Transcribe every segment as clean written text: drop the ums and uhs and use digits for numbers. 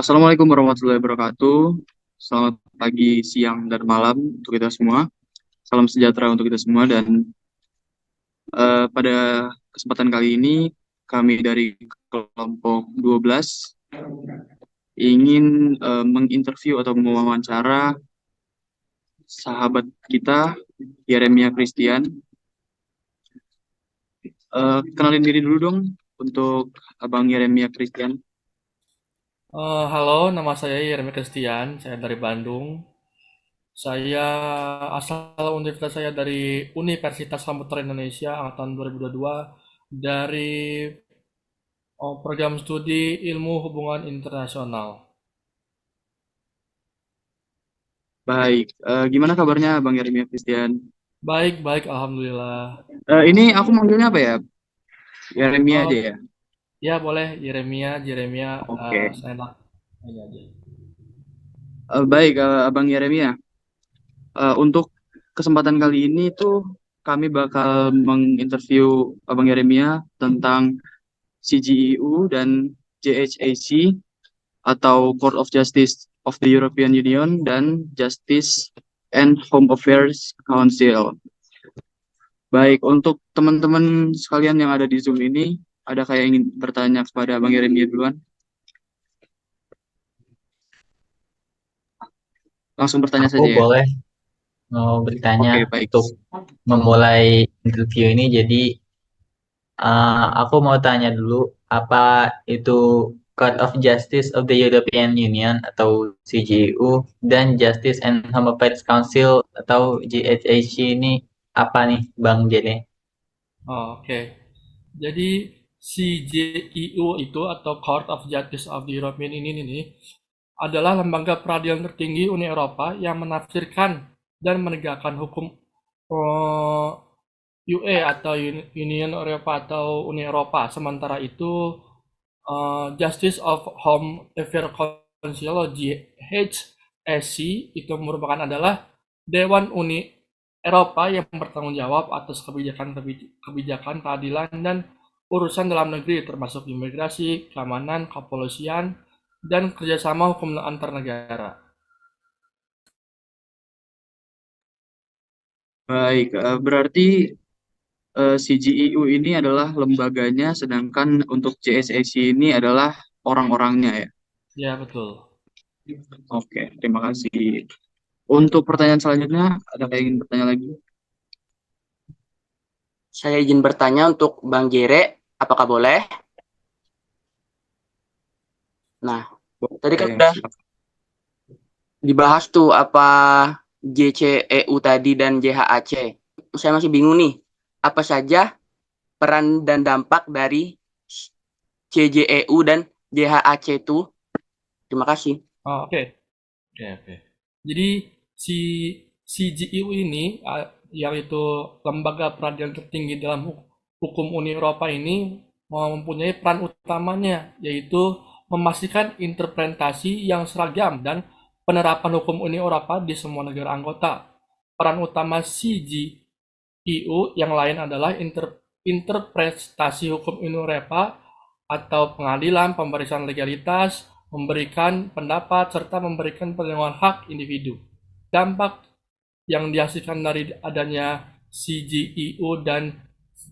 Assalamualaikum warahmatullahi wabarakatuh. Selamat pagi, siang, dan malam untuk kita semua. Salam sejahtera untuk kita semua. Dan pada kesempatan kali ini, kami dari kelompok 12 ingin menginterview atau mewawancara sahabat kita, Yeremia Christian. Kenalin diri dulu dong untuk Abang Yeremia Christian. Halo, nama saya Yeremia Christian, saya dari Bandung. Saya asal universitas saya dari Universitas Komputer Indonesia angkatan 2022 dari program studi Ilmu Hubungan Internasional. Baik, gimana kabarnya Bang Yeremia Christian? Baik, baik, alhamdulillah. Ini aku manggilnya apa ya? Yeremia Eh, aja ya? ya boleh Yeremia, Jeremia, Oke. saya enak aja. Baik, Abang Yeremia. Untuk kesempatan kali ini tuh kami bakal menginterview Abang Yeremia tentang CGEU dan JHAC atau Court of Justice of the European Union dan Justice and Home Affairs Council. Baik, untuk teman-teman sekalian yang ada di Zoom ini, ada kayak ingin bertanya kepada Abang Yeremia duluan? Langsung bertanya Aku saja ya. boleh mau bertanya Oke, baik. untuk memulai interview ini. Jadi aku mau tanya dulu apa itu Court of Justice of the European Union atau CJU dan Justice and Home Affairs Council atau JHAC ini apa nih Bang Jene? Oh, oke. Jadi CJEU itu atau Court of Justice of the European Union ini adalah lembaga peradilan tertinggi Uni Eropa yang menafsirkan dan menegakkan hukum UE atau Union Eropa atau Uni Eropa. Sementara itu Justice of Home Affairs Council JHSC itu merupakan adalah Dewan Uni Eropa yang bertanggung jawab atas kebijakan peradilan dan urusan dalam negeri termasuk imigrasi, keamanan, kepolisian, dan kerjasama hukum antar negara. Baik, berarti CGEU ini adalah lembaganya, sedangkan untuk JSAC ini adalah orang-orangnya ya. Ya, betul. Oke, terima kasih. Untuk pertanyaan selanjutnya, ada yang ingin bertanya lagi? Saya izin bertanya untuk Bang Jere, apakah boleh? Nah, tadi kan Boleh, udah silakan. dibahas tuh apa JCEU tadi dan JHAC. Saya masih bingung nih, apa saja peran dan dampak dari CJEU dan JHAC itu? Terima kasih. Oh, oke. Oke, oke. Jadi si CGEU ini yaitu lembaga peradilan tertinggi dalam hukum Uni Eropa ini mempunyai peran utamanya yaitu memastikan interpretasi yang seragam dan penerapan hukum Uni Eropa di semua negara anggota. Peran utama CGEU yang lain adalah interpretasi hukum Uni Eropa atau pengadilan, pemeriksaan legalitas, memberikan pendapat, serta memberikan perlindungan hak individu. Dampak yang dihasilkan dari adanya CGEU dan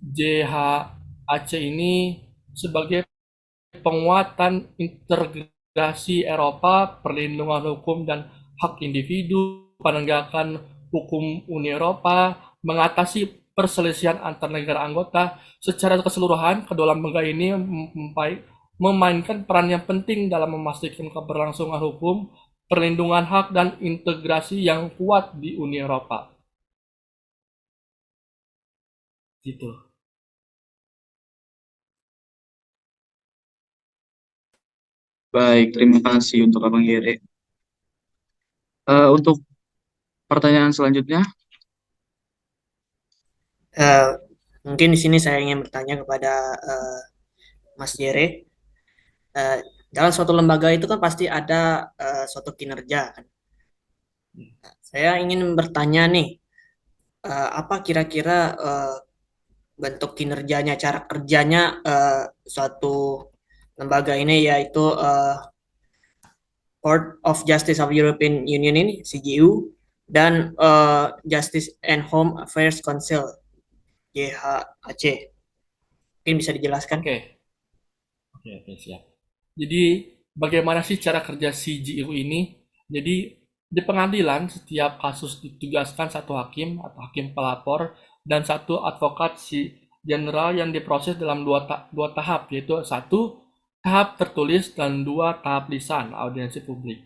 JHAC ini sebagai penguatan integrasi Eropa, perlindungan hukum dan hak individu, penegakan hukum Uni Eropa, mengatasi perselisihan antar negara anggota. Secara keseluruhan, kedua lembaga ini memainkan peran yang penting dalam memastikan keberlangsungan hukum, perlindungan hak, dan integrasi yang kuat di Uni Eropa. Gitu. Baik, terima kasih untuk Abang Yere. Untuk pertanyaan selanjutnya, Eh, Mungkin di sini saya ingin bertanya kepada Mas Jere. Eh, Dalam suatu lembaga itu kan pasti ada suatu kinerja kan. Saya ingin bertanya nih, apa kira-kira bentuk kinerjanya, cara kerjanya suatu lembaga ini, yaitu Court of Justice of European Union ini CJU dan Justice and Home Affairs Council JHAC. Mungkin bisa dijelaskan? Oke, oke, siap. Jadi bagaimana sih cara kerja CJU ini? Jadi di pengadilan setiap kasus ditugaskan satu hakim atau hakim pelapor dan satu advokat si general yang diproses dalam dua tahap, yaitu satu tahap tertulis dan dua tahap lisan audiensi publik.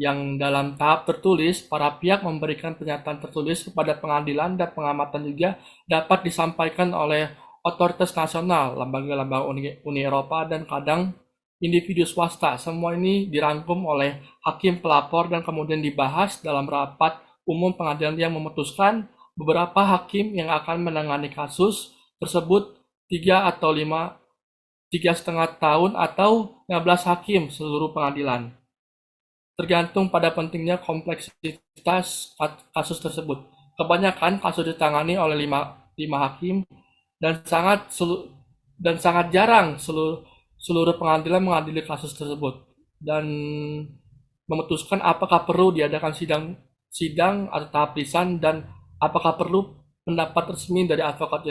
Yang dalam tahap tertulis, para pihak memberikan pernyataan tertulis kepada pengadilan dan pengamatan juga dapat disampaikan oleh otoritas nasional, lembaga-lembaga Uni Eropa, dan kadang individu swasta. Semua ini dirangkum oleh hakim pelapor dan kemudian dibahas dalam rapat umum pengadilan yang memutuskan beberapa hakim yang akan menangani kasus tersebut 3,5 tahun atau 15 hakim seluruh pengadilan. Tergantung pada pentingnya kompleksitas kasus tersebut. Kebanyakan kasus ditangani oleh 5 hakim dan sangat jarang seluruh pengadilan mengadili kasus tersebut dan memutuskan apakah perlu diadakan sidang atau tahap lisan dan apakah perlu pendapat resmi dari advokat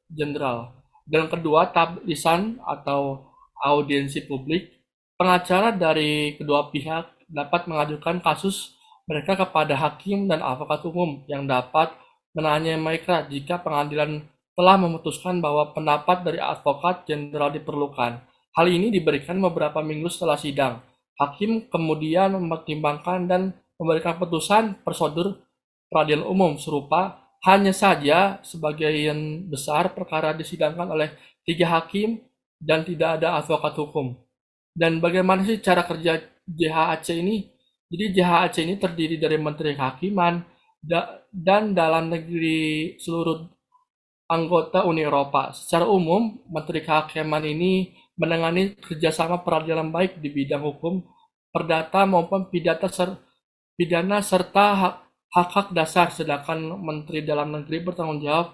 jenderal. Dan kedua, tahap lisan atau audiensi publik, pengacara dari kedua pihak dapat mengajukan kasus mereka kepada hakim dan advokat umum yang dapat menanyai mereka jika pengadilan telah memutuskan bahwa pendapat dari advokat jenderal diperlukan. Hal ini diberikan beberapa minggu setelah sidang. Hakim kemudian mempertimbangkan dan memberikan putusan prosedur peradilan umum serupa. Hanya saja sebagian besar perkara disidangkan oleh 3 hakim dan tidak ada advokat hukum. Dan bagaimana sih cara kerja JHAC ini? Jadi JHAC ini terdiri dari Menteri Kehakiman dan dalam negeri seluruh anggota Uni Eropa. Secara umum, Menteri Kehakiman ini menangani kerjasama peradilan baik di bidang hukum, perdata maupun pidana serta hak-hak dasar, sedangkan Menteri Dalam Negeri bertanggung jawab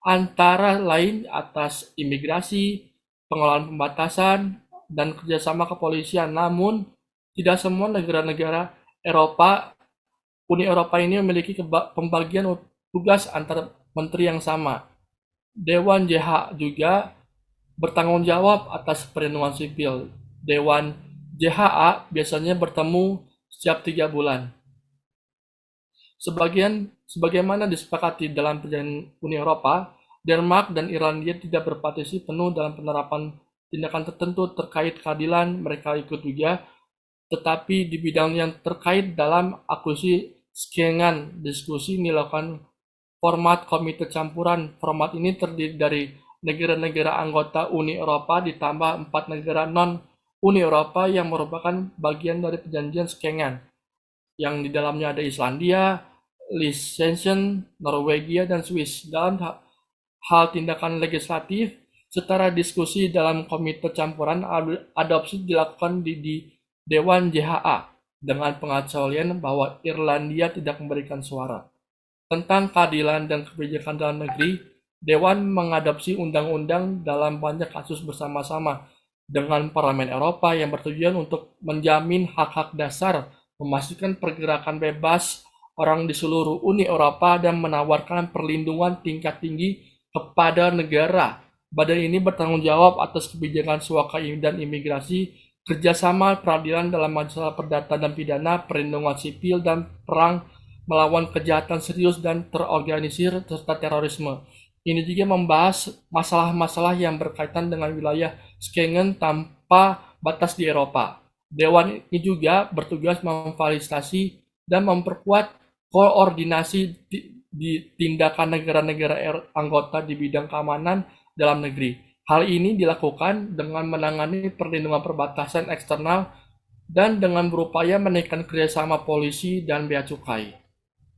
antara lain atas imigrasi, pengelolaan pembatasan, dan kerjasama kepolisian. Namun, tidak semua negara-negara Uni Eropa ini memiliki pembagian tugas antar menteri yang sama. Dewan JH juga bertanggung jawab atas perlindungan sipil. Dewan JHA biasanya bertemu setiap 3 bulan. Sebagaimana disepakati dalam perjanjian Uni Eropa, Denmark dan Irlandia tidak berpartisipasi penuh dalam penerapan tindakan tertentu terkait keadilan. Mereka ikut juga, tetapi di bidang yang terkait dalam akuisisi Schengen, diskusi dilakukan format komite campuran. Format ini terdiri dari negara-negara anggota Uni Eropa ditambah 4 negara non-Uni Eropa yang merupakan bagian dari perjanjian Schengen, yang di dalamnya ada Islandia, Liechtenstein, Norwegia, dan Swiss. Dalam hal tindakan legislatif, setara diskusi dalam komite campuran, adopsi dilakukan di Dewan JHA dengan pengecualian bahwa Irlandia tidak memberikan suara. Tentang keadilan dan kebijakan dalam negeri, Dewan mengadopsi undang-undang dalam banyak kasus bersama-sama dengan Parlemen Eropa yang bertujuan untuk menjamin hak-hak dasar, memastikan pergerakan bebas orang di seluruh Uni Eropa, dan menawarkan perlindungan tingkat tinggi kepada negara. Badan ini bertanggung jawab atas kebijakan suaka dan imigrasi, kerjasama peradilan dalam masalah perdata dan pidana, perlindungan sipil, dan perang melawan kejahatan serius dan terorganisir serta terorisme. Ini juga membahas masalah-masalah yang berkaitan dengan wilayah Schengen tanpa batas di Eropa. Dewan ini juga bertugas memfasilitasi dan memperkuat koordinasi di tindakan negara-negara anggota di bidang keamanan dalam negeri. Hal ini dilakukan dengan menangani perlindungan perbatasan eksternal dan dengan berupaya menaikkan kerjasama polisi dan bea cukai.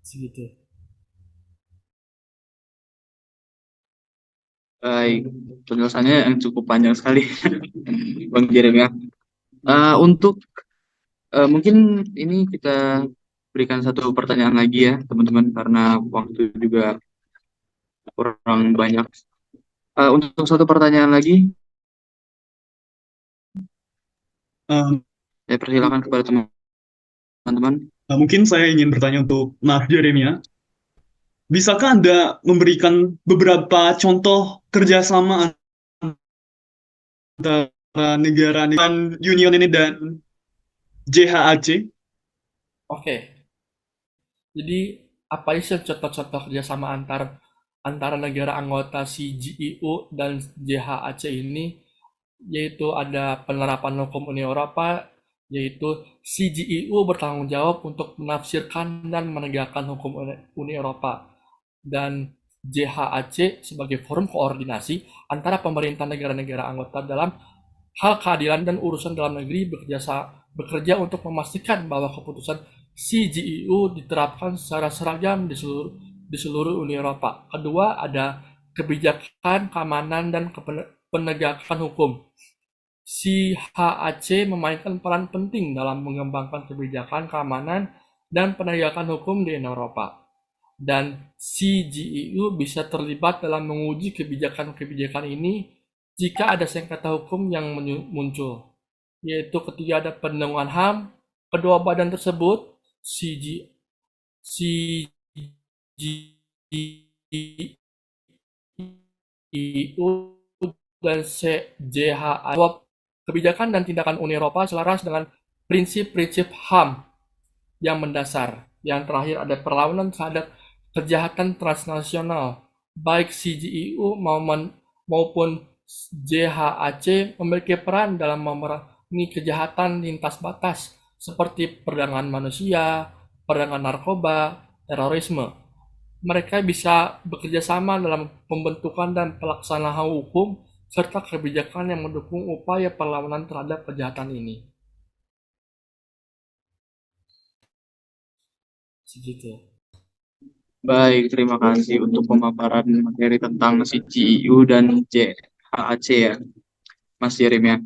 Segitu. Baik, penjelasannya yang cukup panjang sekali, Bang Jeremia. Untuk mungkin ini kita berikan satu pertanyaan lagi ya, teman-teman, karena waktu juga kurang banyak. Untuk satu pertanyaan lagi, saya persilakan kepada teman. teman-teman. Mungkin saya ingin bertanya untuk Mas Jeremia. Bisakah Anda memberikan beberapa contoh kerjasama antara negara Union ini dan JHAC? Oke, jadi apa sih contoh-contoh kerjasama antara negara anggota CGIU dan JHAC ini? Yaitu ada penerapan hukum Uni Eropa, yaitu CGIU bertanggung jawab untuk menafsirkan dan menegakkan hukum Uni Eropa, dan JHAC sebagai forum koordinasi antara pemerintah negara-negara anggota dalam hal keadilan dan urusan dalam negeri bekerja untuk memastikan bahwa keputusan CGIU diterapkan secara seragam di seluruh Uni Eropa. Kedua, ada kebijakan, keamanan, dan penegakan hukum. CHAC memainkan peran penting dalam mengembangkan kebijakan, keamanan, dan penegakan hukum di Eropa. Dan CGIU bisa terlibat dalam menguji kebijakan-kebijakan ini jika ada sengketa hukum yang muncul, yaitu ketika ada pelanggaran HAM. Kedua badan tersebut, CGIU dan JHA kebijakan dan tindakan Uni Eropa selaras dengan prinsip-prinsip HAM yang mendasar. Yang terakhir ada perlawanan terhadap kejahatan transnasional. Baik CGIU maupun JHAC memiliki peran dalam memerangi kejahatan lintas batas seperti perdagangan manusia, perdagangan narkoba, terorisme. Mereka bisa bekerja sama dalam pembentukan dan pelaksanaan hukum serta kebijakan yang mendukung upaya perlawanan terhadap kejahatan ini. Segitu. Baik, terima kasih untuk pemaparan materi tentang CGIU dan JHAC ya, Mas Jeremia.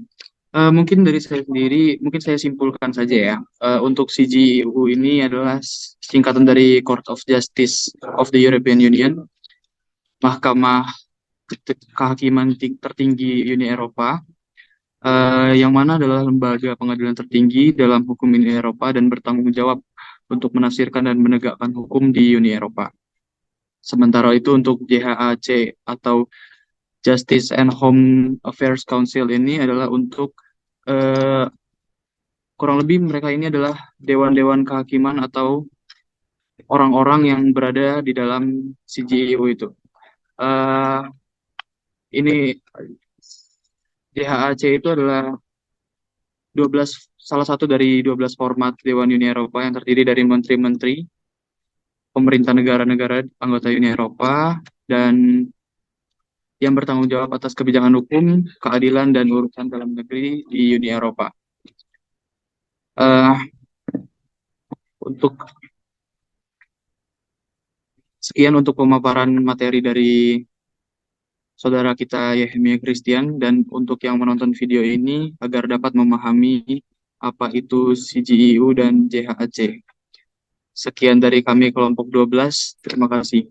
Mungkin dari saya sendiri, mungkin saya simpulkan saja ya. Untuk CGIU ini adalah singkatan dari Court of Justice of the European Union, Mahkamah Kehakiman Tertinggi Uni Eropa, yang mana adalah lembaga pengadilan tertinggi dalam hukum Uni Eropa dan bertanggung jawab untuk menafsirkan dan menegakkan hukum di Uni Eropa. Sementara itu untuk JHAC atau Justice and Home Affairs Council ini adalah untuk kurang lebih mereka ini adalah dewan-dewan kehakiman atau orang-orang yang berada di dalam CGIU itu. Ini JHAC itu adalah salah satu dari 12 format Dewan Uni Eropa yang terdiri dari menteri-menteri, pemerintah negara-negara anggota Uni Eropa, dan yang bertanggung jawab atas kebijakan hukum, keadilan, dan urusan dalam negeri di Uni Eropa. Sekian untuk pemaparan materi dari saudara kita Yehemia Christian, dan untuk yang menonton video ini agar dapat memahami apa itu CGIU dan JHAC. Sekian dari kami kelompok 12. Terima kasih.